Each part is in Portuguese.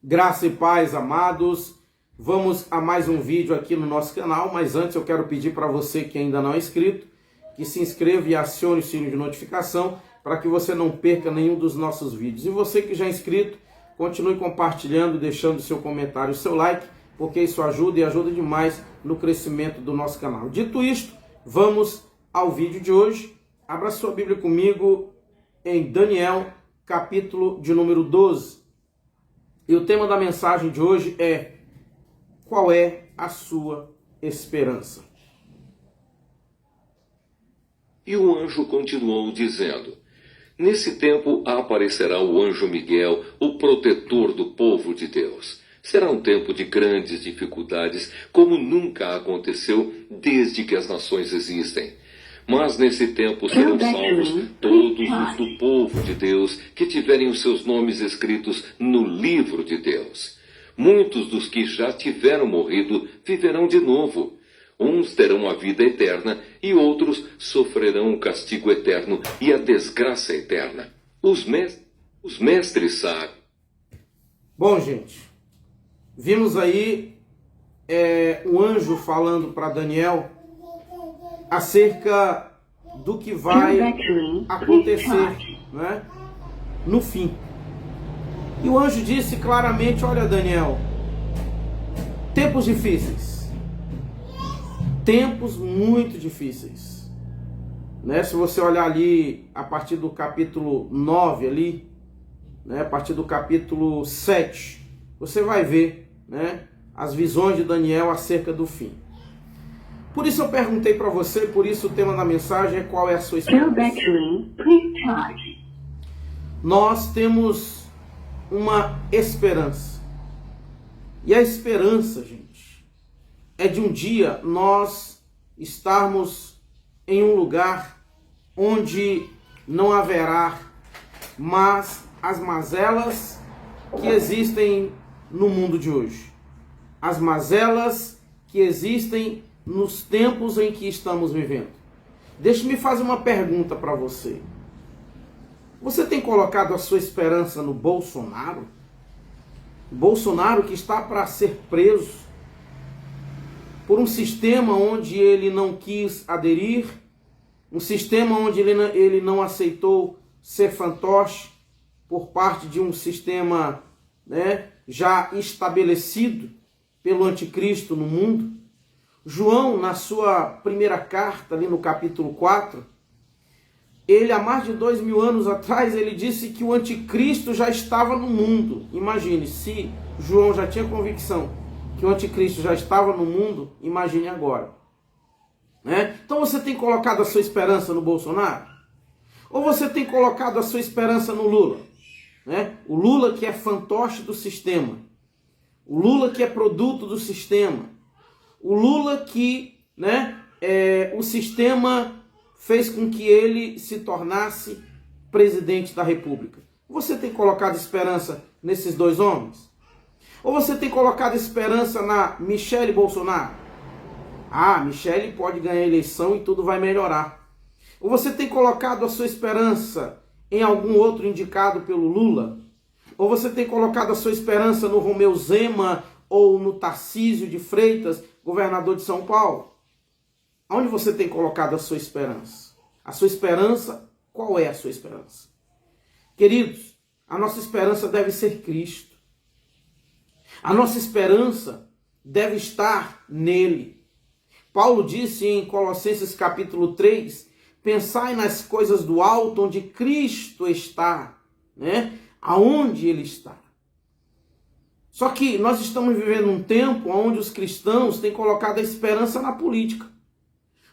Graça e paz, amados. Vamos a mais um vídeo aqui no nosso canal, mas antes eu quero pedir para você que ainda não é inscrito, que se inscreva e acione o sininho de notificação para que você não perca nenhum dos nossos vídeos. E você que já é inscrito, continue compartilhando, deixando seu comentário, seu like, porque isso ajuda e ajuda demais no crescimento do nosso canal. Dito isto, vamos ao vídeo de hoje. Abra sua Bíblia comigo em Daniel, capítulo de número 12. E o tema da mensagem de hoje é: qual é a sua esperança? E o anjo continuou dizendo: nesse tempo aparecerá o anjo Miguel, o protetor do povo de Deus. Será um tempo de grandes dificuldades, como nunca aconteceu desde que as nações existem. Mas nesse tempo serão salvos todos os do povo de Deus que tiverem os seus nomes escritos no livro de Deus. Muitos dos que já tiveram morrido viverão de novo. Uns terão a vida eterna e outros sofrerão o castigo eterno e a desgraça eterna. Os mestres sabem. Bom, gente, vimos aí o anjo falando para Daniel acerca do que vai acontecer, né, no fim. E o anjo disse claramente: olha, Daniel, tempos difíceis, tempos muito difíceis, né? Se você olhar ali a partir do capítulo 9 ali, né, a partir do capítulo 7, você vai ver, né, as visões de Daniel acerca do fim. Por isso eu perguntei para você, por isso o tema da mensagem é: qual é a sua esperança? Nós temos uma esperança. E a esperança, gente, é de um dia nós estarmos em um lugar onde não haverá mais as mazelas que existem no mundo de hoje. As mazelas que existem nos tempos em que estamos vivendo. Deixe-me fazer uma pergunta para você. Você tem colocado a sua esperança no Bolsonaro? O Bolsonaro que está para ser preso por um sistema onde ele não quis aderir, um sistema onde ele não aceitou ser fantoche por parte de um sistema, né, já estabelecido pelo anticristo no mundo. João, na sua primeira carta, ali no capítulo 4, ele, há mais de 2000 anos atrás, ele disse que o anticristo já estava no mundo. Imagine, se João já tinha convicção que o anticristo já estava no mundo, imagine agora, né? Então você tem colocado a sua esperança no Bolsonaro? Ou você tem colocado a sua esperança no Lula? Né? O Lula que é fantoche do sistema. O Lula que é produto do sistema. O Lula que, né, o sistema fez com que ele se tornasse presidente da República. Você tem colocado esperança nesses dois homens? Ou você tem colocado esperança na Michele Bolsonaro? Ah, Michele pode ganhar a eleição e tudo vai melhorar. Ou você tem colocado a sua esperança em algum outro indicado pelo Lula? Ou você tem colocado a sua esperança no Romeu Zema ou no Tarcísio de Freitas, governador de São Paulo? Onde você tem colocado a sua esperança? A sua esperança, qual é a sua esperança? Queridos, a nossa esperança deve ser Cristo. A nossa esperança deve estar nele. Paulo disse em Colossenses capítulo 3, pensai nas coisas do alto onde Cristo está, né? Aonde ele está. Só que nós estamos vivendo um tempo onde os cristãos têm colocado a esperança na política.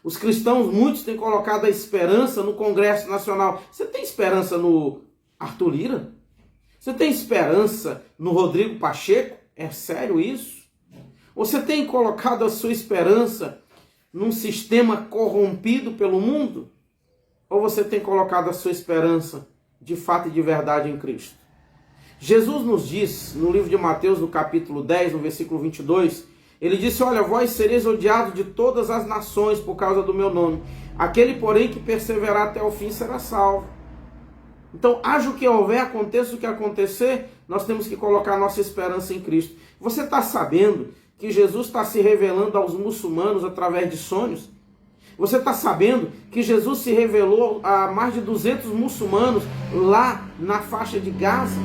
Os cristãos, muitos, têm colocado a esperança no Congresso Nacional. Você tem esperança no Arthur Lira? Você tem esperança no Rodrigo Pacheco? É sério isso? Você tem colocado a sua esperança num sistema corrompido pelo mundo? Ou você tem colocado a sua esperança de fato e de verdade em Cristo? Jesus nos diz, no livro de Mateus, no capítulo 10, no versículo 22, ele disse: olha, vós sereis odiados de todas as nações por causa do meu nome. Aquele, porém, que perseverar até o fim será salvo. Então, haja o que houver, aconteça o que acontecer, nós temos que colocar a nossa esperança em Cristo. Você está sabendo que Jesus está se revelando aos muçulmanos através de sonhos? Você está sabendo que Jesus se revelou a mais de 200 muçulmanos lá na faixa de Gaza?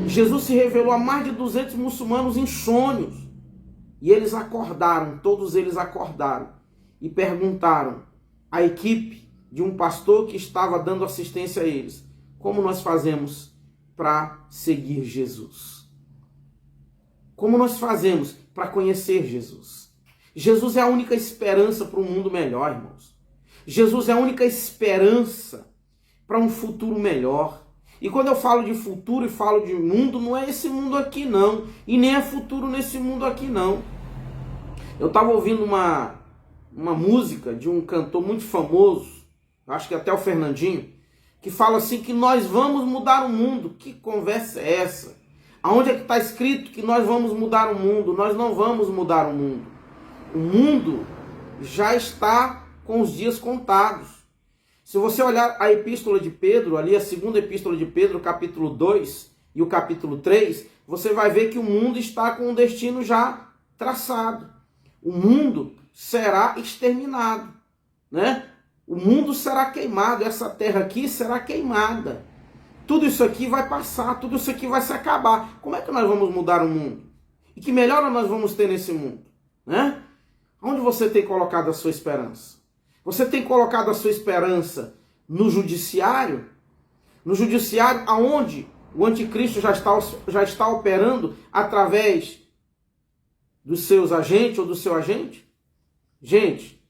Jesus se revelou a mais de 200 muçulmanos em sonhos. E eles acordaram, todos eles acordaram e perguntaram à equipe de um pastor que estava dando assistência a eles: como nós fazemos para seguir Jesus? Como nós fazemos para conhecer Jesus? Jesus é a única esperança para um mundo melhor, irmãos. Jesus é a única esperança para um futuro melhor. E quando eu falo de futuro e falo de mundo, não é esse mundo aqui não. E nem é futuro nesse mundo aqui não. Eu estava ouvindo uma música de um cantor muito famoso, acho que até o Fernandinho, que fala assim que nós vamos mudar o mundo. Que conversa é essa? Aonde é que está escrito que nós vamos mudar o mundo? Nós não vamos mudar o mundo. O mundo já está com os dias contados. Se você olhar a epístola de Pedro, ali a segunda epístola de Pedro, capítulo 2 e o capítulo 3, você vai ver que o mundo está com um destino já traçado. O mundo será exterminado, né? O mundo será queimado, essa terra aqui será queimada. Tudo isso aqui vai passar, tudo isso aqui vai se acabar. Como é que nós vamos mudar o mundo? E que melhora nós vamos ter nesse mundo, né? Onde você tem colocado a sua esperança? Você tem colocado a sua esperança no judiciário? No judiciário aonde o anticristo já está operando através dos seus agentes ou do seu agente? Gente,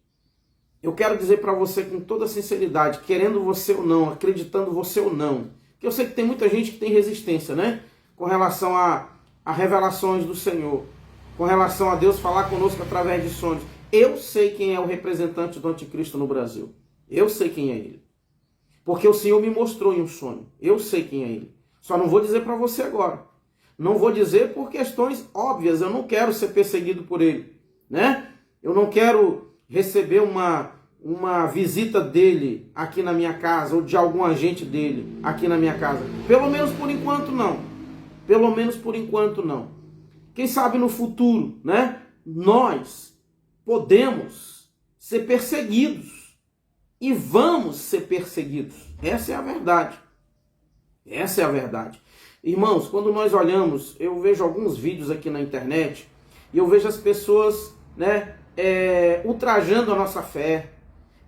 eu quero dizer para você com toda sinceridade, querendo você ou não, acreditando você ou não, que eu sei que tem muita gente que tem resistência, né? Com relação a revelações do Senhor, com relação a Deus falar conosco através de sonhos. Eu sei quem é o representante do anticristo no Brasil. Eu sei quem é ele. Porque o Senhor me mostrou em um sonho. Eu sei quem é ele. Só não vou dizer para você agora. Não vou dizer por questões óbvias. Eu não quero ser perseguido por ele, né? Eu não quero receber uma visita dele aqui na minha casa ou de algum agente dele aqui na minha casa. Pelo menos por enquanto não. Pelo menos por enquanto não. Quem sabe no futuro, né? Nós podemos ser perseguidos e vamos ser perseguidos. Essa é a verdade. Essa é a verdade. Irmãos, quando nós olhamos, eu vejo alguns vídeos aqui na internet e eu vejo as pessoas, né, ultrajando a nossa fé,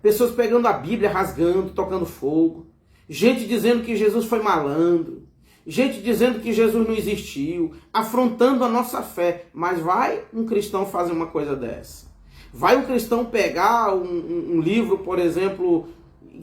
pessoas pegando a Bíblia, rasgando, tocando fogo, gente dizendo que Jesus foi malandro, gente dizendo que Jesus não existiu, afrontando a nossa fé. Mas vai um cristão fazer uma coisa dessa? Vai um cristão pegar um livro, por exemplo...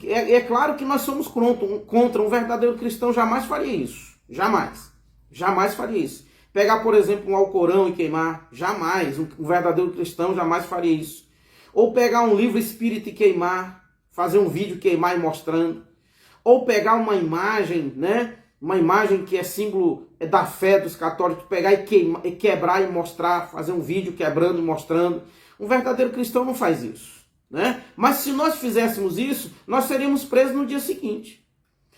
É claro que nós somos contra. Um verdadeiro cristão jamais faria isso. Jamais. Jamais faria isso. Pegar, por exemplo, um Alcorão e queimar. Jamais. Um verdadeiro cristão jamais faria isso. Ou pegar um livro espírita e queimar. Fazer um vídeo, queimar e mostrando. Ou pegar uma imagem, né? Uma imagem que é símbolo da fé dos católicos, pegar e quebrar e mostrar, fazer um vídeo quebrando e mostrando. Um verdadeiro cristão não faz isso, né? Mas se nós fizéssemos isso, nós seríamos presos no dia seguinte.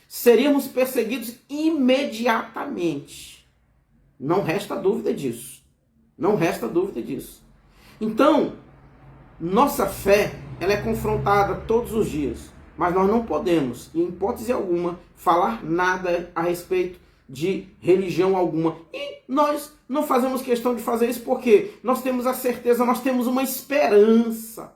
Seríamos perseguidos imediatamente. Não resta dúvida disso. Não resta dúvida disso. Então, nossa fé, ela é confrontada todos os dias. Mas nós não podemos, em hipótese alguma, falar nada a respeito de religião alguma. E nós não fazemos questão de fazer isso porque nós temos a certeza, nós temos uma esperança.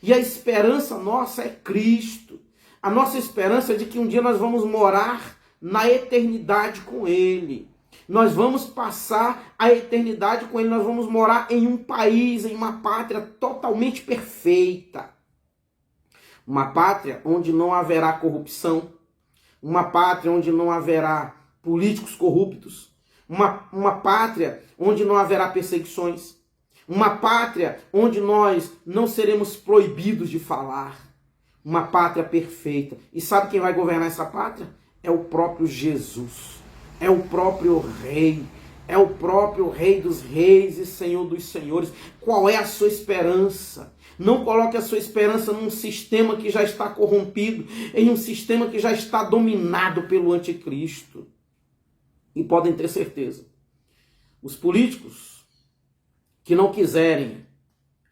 E a esperança nossa é Cristo. A nossa esperança é de que um dia nós vamos morar na eternidade com Ele. Nós vamos passar a eternidade com Ele. Nós vamos morar em um país, em uma pátria totalmente perfeita. Uma pátria onde não haverá corrupção. Uma pátria onde não haverá políticos corruptos. Uma pátria onde não haverá perseguições. Uma pátria onde nós não seremos proibidos de falar. Uma pátria perfeita. E sabe quem vai governar essa pátria? É o próprio Jesus. É o próprio Rei. É o próprio Rei dos Reis e Senhor dos Senhores. Qual é a sua esperança? Não coloque a sua esperança num sistema que já está corrompido, em um sistema que já está dominado pelo anticristo. E podem ter certeza, os políticos que não quiserem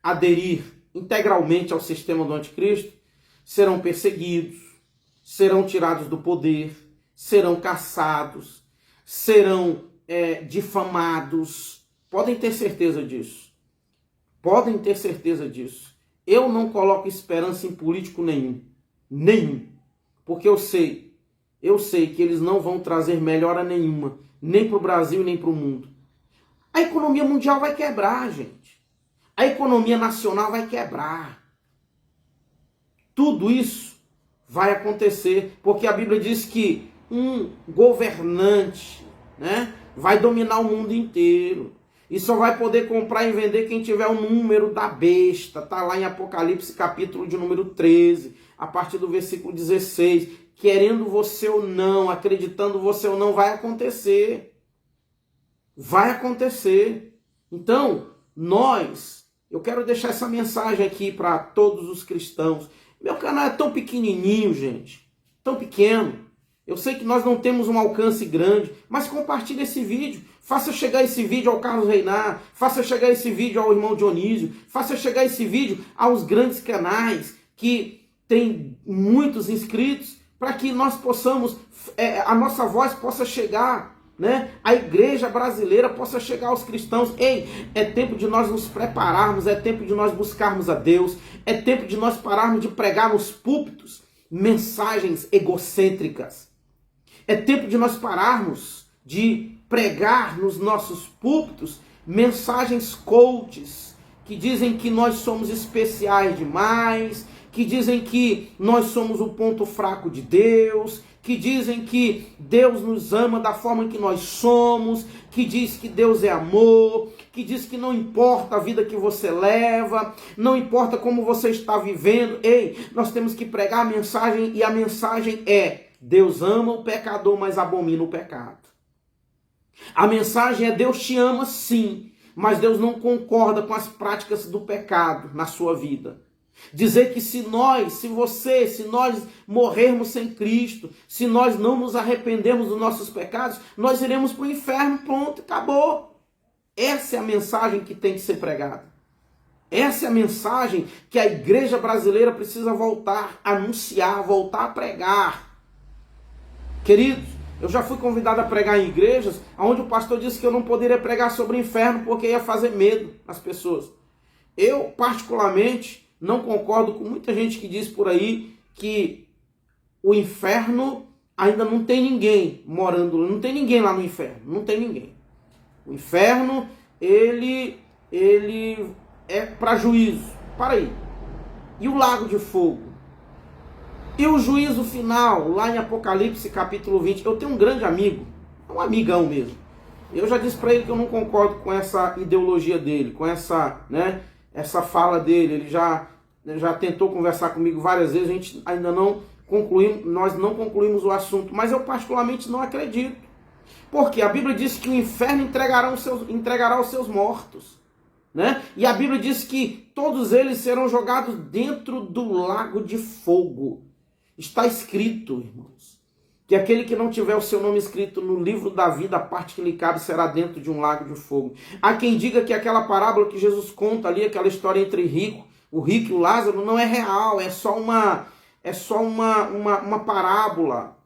aderir integralmente ao sistema do anticristo serão perseguidos, serão tirados do poder, serão caçados, serão difamados. Podem ter certeza disso. Podem ter certeza disso. Eu não coloco esperança em político nenhum. Nenhum. Porque eu sei que eles não vão trazer melhora nenhuma, nem para o Brasil, nem para o mundo. A economia mundial vai quebrar, gente. A economia nacional vai quebrar. Tudo isso vai acontecer, porque a Bíblia diz que um governante, né, vai dominar o mundo inteiro. E só vai poder comprar e vender quem tiver o número da besta. Está lá em Apocalipse, capítulo de número 13, a partir do versículo 16. Querendo você ou não, acreditando você ou não, vai acontecer. Vai acontecer. Então, eu quero deixar essa mensagem aqui para todos os cristãos. Meu canal é tão pequenininho, gente. Tão pequeno. Eu sei que nós não temos um alcance grande, mas compartilhe esse vídeo. Faça chegar esse vídeo ao Carlos Reinar, faça chegar esse vídeo ao irmão Dionísio, faça chegar esse vídeo aos grandes canais que têm muitos inscritos, para que nós possamos, a nossa voz possa chegar, né? A igreja brasileira possa chegar aos cristãos. Ei, é tempo de nós nos prepararmos, é tempo de nós buscarmos a Deus, é tempo de nós pararmos de pregar nos púlpitos mensagens egocêntricas. É tempo de nós pararmos de pregar nos nossos púlpitos mensagens coaches, que dizem que nós somos especiais demais, que dizem que nós somos o ponto fraco de Deus, que dizem que Deus nos ama da forma que nós somos, que diz que Deus é amor, que diz que não importa a vida que você leva, não importa como você está vivendo. Ei, nós temos que pregar a mensagem, e a mensagem é: Deus ama o pecador, mas abomina o pecado. A mensagem é: Deus te ama sim, mas Deus não concorda com as práticas do pecado na sua vida. Dizer que se nós morrermos sem Cristo, se nós não nos arrependermos dos nossos pecados, nós iremos para o inferno, pronto, acabou. Essa é a mensagem que tem que ser pregada. Essa é a mensagem que a igreja brasileira precisa voltar a anunciar, voltar a pregar. Queridos, eu já fui convidado a pregar em igrejas onde o pastor disse que eu não poderia pregar sobre o inferno porque ia fazer medo às pessoas. Eu, particularmente, não concordo com muita gente que diz por aí que o inferno ainda não tem ninguém morando, não tem ninguém lá no inferno, não tem ninguém. O inferno, ele é para juízo. Para aí. E o lago de fogo? E o juízo final, lá em Apocalipse capítulo 20, eu tenho um grande amigo, um amigão mesmo. Eu já disse para ele que eu não concordo com essa ideologia dele, com essa fala dele. Ele já tentou conversar comigo várias vezes, a gente ainda não concluímos, nós não concluímos o assunto, mas eu particularmente não acredito. Porque a Bíblia diz que o inferno entregará os seus mortos, né? E a Bíblia diz que todos eles serão jogados dentro do lago de fogo. Está escrito, irmãos, que aquele que não tiver o seu nome escrito no livro da vida, a parte que lhe cabe será dentro de um lago de fogo. Há quem diga que aquela parábola que Jesus conta ali, aquela história entre o rico e o Lázaro, não é real, é só uma parábola.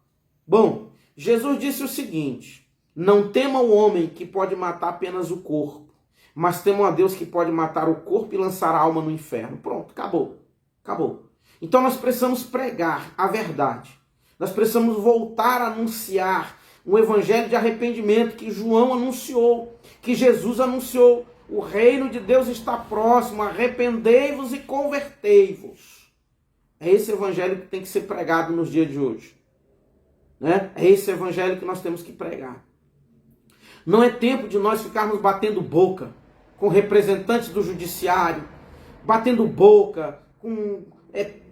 Bom, Jesus disse o seguinte: não temam o homem que pode matar apenas o corpo, mas temam a Deus que pode matar o corpo e lançar a alma no inferno. Pronto, acabou. Acabou. Então nós precisamos pregar a verdade. Nós precisamos voltar a anunciar um evangelho de arrependimento que João anunciou, que Jesus anunciou. O reino de Deus está próximo, arrependei-vos e convertei-vos. É esse evangelho que tem que ser pregado nos dias de hoje, né? É esse evangelho que nós temos que pregar. Não é tempo de nós ficarmos batendo boca com representantes do judiciário, batendo boca com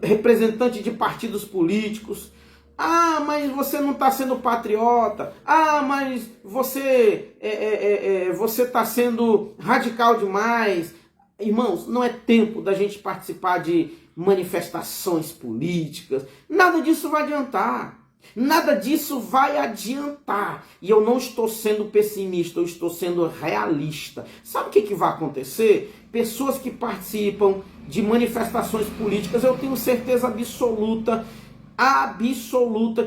representantes de partidos políticos. Ah, mas você não está sendo patriota. Ah, mas você está sendo radical demais. Irmãos, não é tempo da gente participar de manifestações políticas. Nada disso vai adiantar. Nada disso vai adiantar. E eu não estou sendo pessimista, eu estou sendo realista. Sabe o que vai acontecer? Pessoas que participam de manifestações políticas, eu tenho certeza absoluta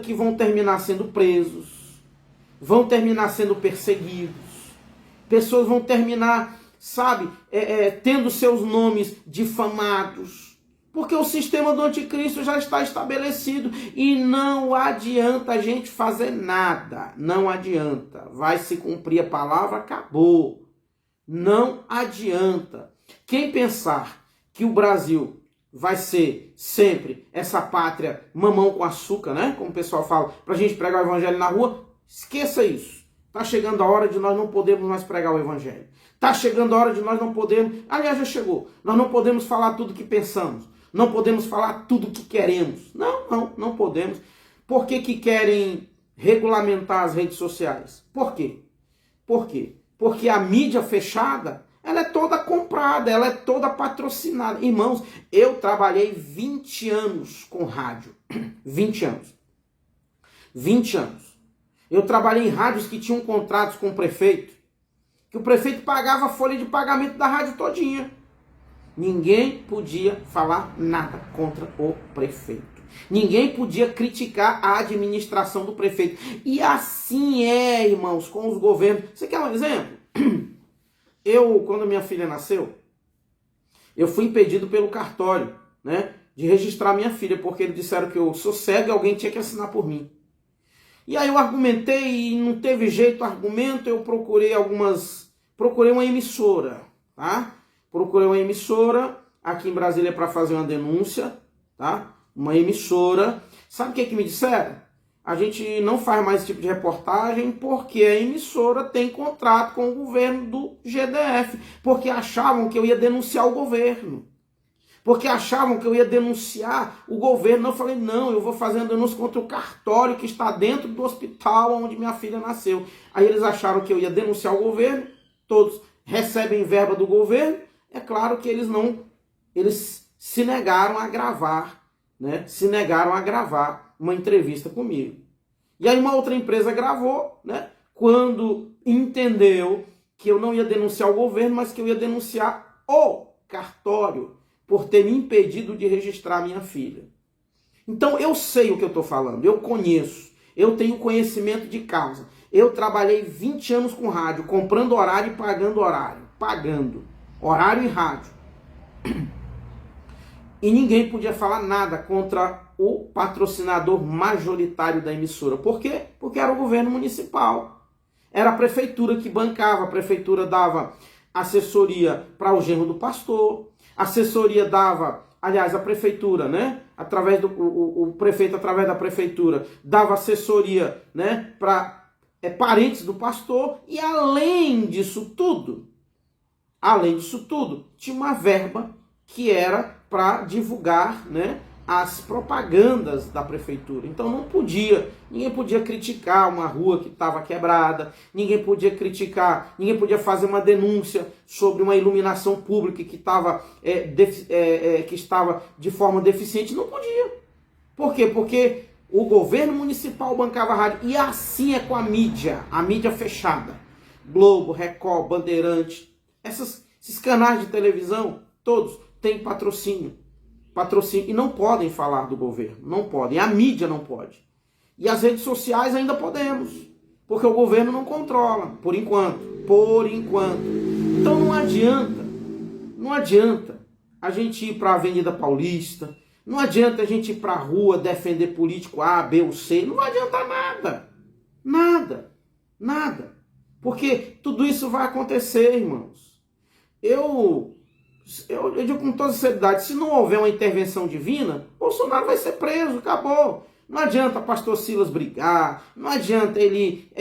que vão terminar sendo presos, vão terminar sendo perseguidos. Pessoas vão terminar, sabe, tendo seus nomes difamados. Porque o sistema do anticristo já está estabelecido e não adianta a gente fazer nada. Não adianta. Vai se cumprir a palavra, acabou. Não adianta. Quem pensar que o Brasil vai ser sempre essa pátria mamão com açúcar, né? Como o pessoal fala, para a gente pregar o evangelho na rua, esqueça isso. Está chegando a hora de nós não podermos mais pregar o evangelho. Está chegando a hora de nós não podermos... Aliás, já chegou. Nós não podemos falar tudo o que pensamos. Não podemos falar tudo o que queremos. Não podemos. Por que querem regulamentar as redes sociais? Por quê? Por quê? Porque a mídia fechada, ela é toda comprada, ela é toda patrocinada. Irmãos, eu trabalhei 20 anos com rádio. 20 anos. 20 anos. Eu trabalhei em rádios que tinham contratos com o prefeito, que o prefeito pagava a folha de pagamento da rádio todinha. Ninguém podia falar nada contra o prefeito. Ninguém podia criticar a administração do prefeito. E assim é, irmãos, com os governos. Você quer um exemplo? Quando minha filha nasceu, eu fui impedido pelo cartório, né, de registrar minha filha, porque eles disseram que eu sou cego e alguém tinha que assinar por mim. E aí eu argumentei e não teve jeito argumento, eu procurei uma emissora, tá? Procurei uma emissora aqui em Brasília para fazer uma denúncia, tá? Uma emissora. Sabe o que me disseram? A gente não faz mais esse tipo de reportagem porque a emissora tem contrato com o governo do GDF. Porque achavam que eu ia denunciar o governo. Porque achavam que eu ia denunciar o governo. Eu falei, não, eu vou fazer uma denúncia contra o cartório que está dentro do hospital onde minha filha nasceu. Aí eles acharam que eu ia denunciar o governo. Todos recebem verba do governo. É claro que eles se negaram a gravar, né? Se negaram a gravar uma entrevista comigo. E aí uma outra empresa gravou, né? Quando entendeu que eu não ia denunciar o governo, mas que eu ia denunciar o cartório por ter me impedido de registrar minha filha. Então eu sei o que eu estou falando, eu conheço, eu tenho conhecimento de causa. Eu trabalhei 20 anos com rádio, comprando horário e pagando horário. Horário e rádio. E ninguém podia falar nada contra o patrocinador majoritário da emissora. Por quê? Porque era o governo municipal. Era a prefeitura que bancava, a prefeitura dava assessoria para o genro do pastor, assessoria dava, aliás, a prefeitura, né? Através do o prefeito, através da prefeitura, dava assessoria, né, para parentes do pastor, e além disso tudo, tinha uma verba que era para divulgar, né, as propagandas da prefeitura. Então ninguém podia criticar uma rua que estava quebrada, ninguém podia fazer uma denúncia sobre uma iluminação pública que estava de forma deficiente. Não podia. Por quê? Porque o governo municipal bancava a rádio. E assim é com a mídia fechada. Globo, Record, Bandeirante, esses canais de televisão, todos têm patrocínio. E não podem falar do governo, não podem. A mídia não pode. E as redes sociais ainda podemos, porque o governo não controla, por enquanto. Então não adianta a gente ir para a Avenida Paulista, não adianta a gente ir para a rua defender político A, B ou C, não vai adiantar nada. Porque tudo isso vai acontecer, irmãos. Eu digo com toda sinceridade, se não houver uma intervenção divina, Bolsonaro vai ser preso, acabou. Não adianta pastor Silas brigar, não adianta ele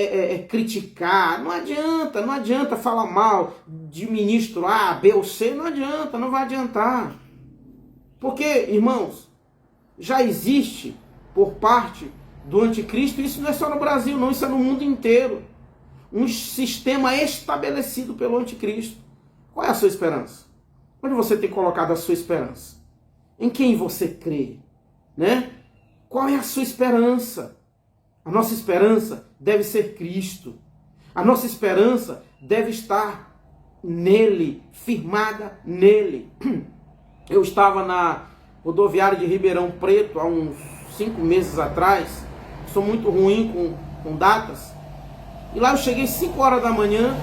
criticar, não adianta falar mal de ministro A, B ou C, não vai adiantar. Porque, irmãos, já existe por parte do anticristo, isso não é só no Brasil não, isso é no mundo inteiro, um sistema estabelecido pelo anticristo. Qual é a sua esperança? Onde você tem colocado a sua esperança? Em quem você crê? Né? Qual é a sua esperança? A nossa esperança deve ser Cristo. A nossa esperança deve estar nele, firmada nele. Eu estava na rodoviária de Ribeirão Preto há uns 5 meses atrás. Sou muito ruim com datas. E lá eu cheguei 5 horas da manhã.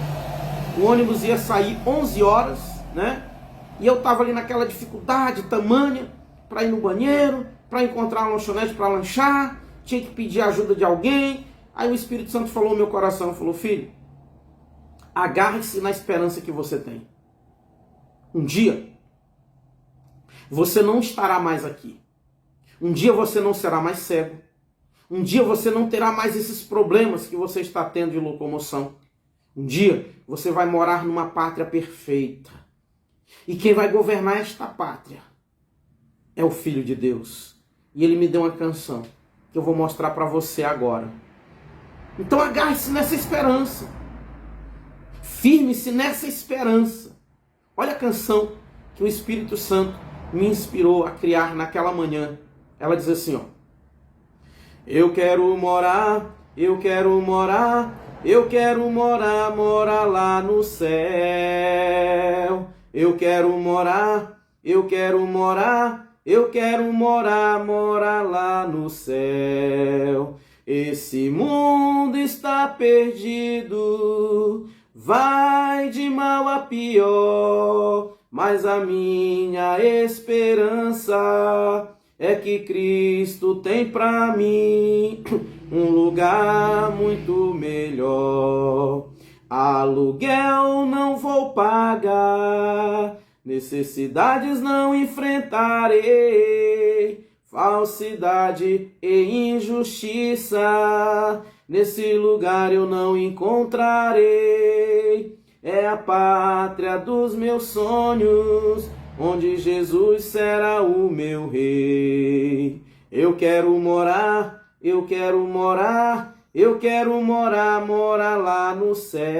O ônibus ia sair 11 horas, né? E eu estava ali naquela dificuldade tamanha para ir no banheiro, para encontrar uma lanchonete para lanchar. Tinha que pedir ajuda de alguém. Aí o Espírito Santo falou no meu coração, falou: filho, agarre-se na esperança que você tem. Um dia, você não estará mais aqui. Um dia você não será mais cego. Um dia você não terá mais esses problemas que você está tendo de locomoção. Um dia você vai morar numa pátria perfeita. E quem vai governar esta pátria é o Filho de Deus. E ele me deu uma canção que eu vou mostrar para você agora. Então agarre-se nessa esperança. Firme-se nessa esperança. Olha a canção que o Espírito Santo me inspirou a criar naquela manhã. Ela diz assim, ó: eu quero morar, eu quero morar, eu quero morar, morar lá no céu. Eu quero morar, eu quero morar, eu quero morar, morar lá no céu. Esse mundo está perdido, vai de mal a pior, mas a minha esperança é que Cristo tem pra mim um lugar muito melhor. Aluguel não vou pagar, necessidades não enfrentarei, falsidade e injustiça nesse lugar eu não encontrarei. É a pátria dos meus sonhos, onde Jesus será o meu rei. Eu quero morar, eu quero morar, eu quero morar, morar lá no céu.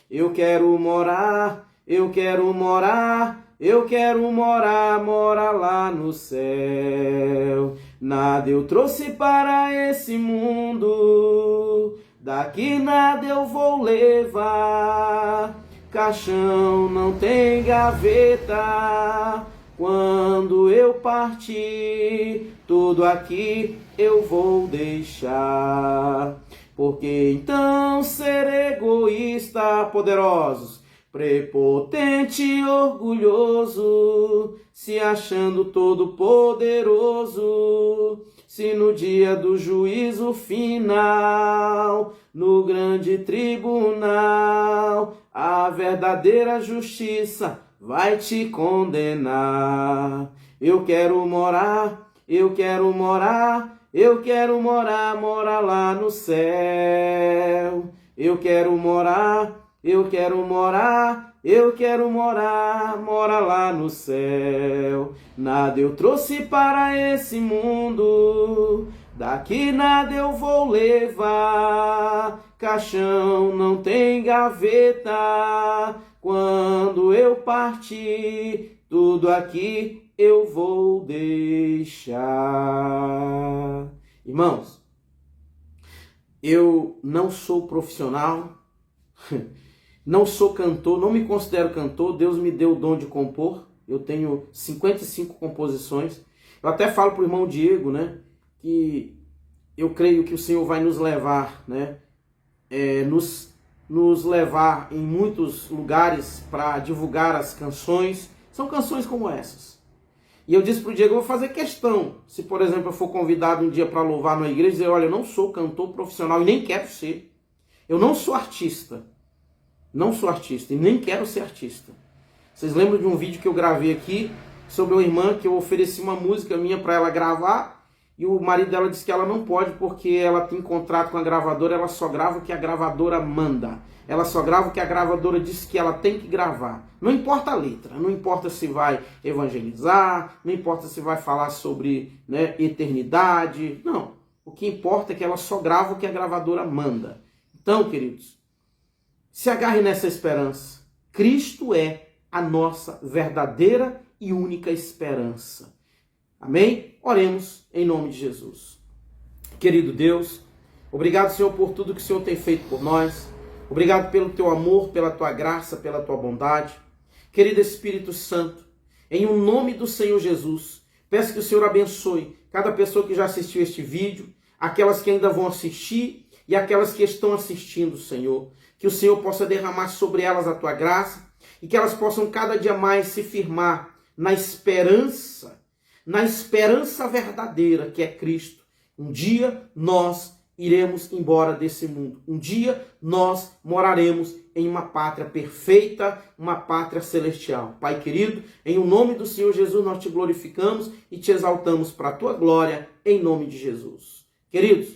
Eu quero morar, eu quero morar, eu quero morar, morar lá no céu. Nada eu trouxe para esse mundo, daqui nada eu vou levar. Caixão não tem gaveta, quando eu partir, tudo aqui eu vou deixar. Porque então ser egoísta, poderosos, prepotente, orgulhoso, se achando todo poderoso, se no dia do juízo final, no grande tribunal, a verdadeira justiça vai te condenar. Eu quero morar, eu quero morar, eu quero morar, morar lá no céu. Eu quero morar, eu quero morar, eu quero morar, morar lá no céu. Nada eu trouxe para esse mundo, daqui nada eu vou levar. Caixão não tem gaveta, quando eu partir, tudo aqui eu vou deixar. Irmãos, eu não sou profissional, não sou cantor, não me considero cantor. Deus me deu o dom de compor. Eu tenho 55 composições. Eu até falo para o irmão Diego, né, que eu creio que o Senhor vai nos levar, né, nos levar em muitos lugares para divulgar as canções. São canções como essas. E eu disse para o Diego, eu vou fazer questão, se por exemplo eu for convidado um dia para louvar na igreja, dizer, olha, eu não sou cantor profissional e nem quero ser. Eu não sou artista. Não sou artista e nem quero ser artista. Vocês lembram de um vídeo que eu gravei aqui sobre uma irmã que eu ofereci uma música minha para ela gravar e o marido dela disse que ela não pode porque ela tem contrato com a gravadora, ela só grava o que a gravadora manda. Ela só grava o que a gravadora disse que ela tem que gravar. Não importa a letra, não importa se vai evangelizar, não importa se vai falar sobre, né, eternidade. Não, o que importa é que ela só grava o que a gravadora manda. Então, queridos, se agarre nessa esperança. Cristo é a nossa verdadeira e única esperança. Amém? Oremos em nome de Jesus. Querido Deus, obrigado, Senhor, por tudo que o Senhor tem feito por nós. Obrigado pelo teu amor, pela tua graça, pela tua bondade. Querido Espírito Santo, em o nome do Senhor Jesus, peço que o Senhor abençoe cada pessoa que já assistiu este vídeo, aquelas que ainda vão assistir e aquelas que estão assistindo, Senhor. Que o Senhor possa derramar sobre elas a tua graça e que elas possam cada dia mais se firmar na esperança verdadeira que é Cristo. Um dia nós iremos embora desse mundo. Um dia nós moraremos em uma pátria perfeita, uma pátria celestial. Pai querido, em o nome do Senhor Jesus nós te glorificamos e te exaltamos para a tua glória, em nome de Jesus. Queridos,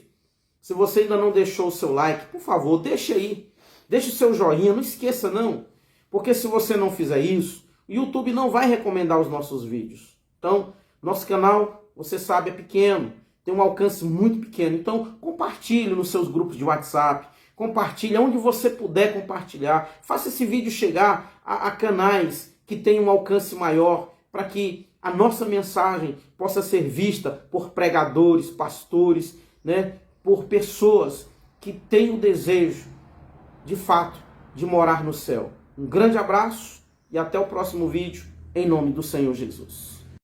se você ainda não deixou o seu like, por favor, deixa aí. Deixa o seu joinha, não esqueça não. Porque se você não fizer isso, o YouTube não vai recomendar os nossos vídeos. Então, nosso canal, você sabe, é pequeno. Tem um alcance muito pequeno. Então, compartilhe nos seus grupos de WhatsApp. Compartilhe onde você puder compartilhar. Faça esse vídeo chegar a canais que tenham um alcance maior, para que a nossa mensagem possa ser vista por pregadores, pastores, né, por pessoas que têm o desejo, de fato, de morar no céu. Um grande abraço e até o próximo vídeo, em nome do Senhor Jesus.